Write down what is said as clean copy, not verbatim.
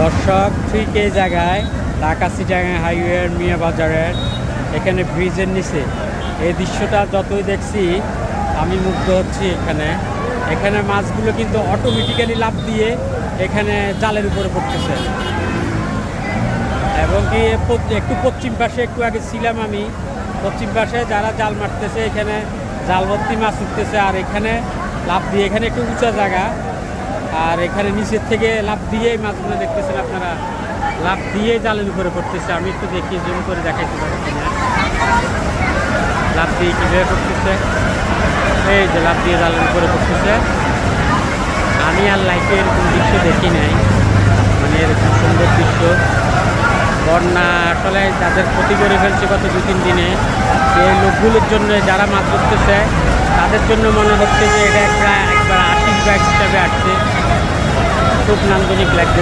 দর্শক ঠিক এই জায়গায় ঢাকা চিটাগাং হাইওয়ের মিয়া বাজারের এখানে ব্রিজের নিচে এই দৃশ্যটা যতই দেখছি আমি মুগ্ধ হচ্ছি। এখানে মাছগুলো কিন্তু অটোমেটিক্যালি লাফ দিয়ে এখানে জালের উপরে পড়তেছে এবং কি একটু পশ্চিম পাশে একটু আগে ছিলাম আমি, পশ্চিম পাশে যারা জাল মারতেছে এখানে জাল ভর্তি মাছ উঠতেছে আর এখানে লাফ দিয়ে, এখানে একটু উঁচা জায়গা আর এখানে নিচের থেকে লাফ দিয়ে মাছগুলো দেখতেছেন আপনারা, লাফ দিয়ে জালের উপরে পড়তেছে। আমি একটু দেখি জুম করে দেখাইতে পারছি না, লাফ দিয়ে কীভাবে পড়তেছে। এই যে লাফ দিয়ে জালের উপরে পড়তেছে। আমি আর লাইফে এরকম দৃশ্য দেখি নাই, মানে এরকম সুন্দর দৃশ্য। বন্যা আসলে তাদের ক্ষতি করে ফেলছে গত 2-3 দিনে। এই লোকগুলোর জন্য যারা মাছ ধরতেছে তাদের জন্য মনে হচ্ছে যে এটা একবার আশীর্বাদ হিসাবে আসছে, খুব নান্দনিক লাগছে।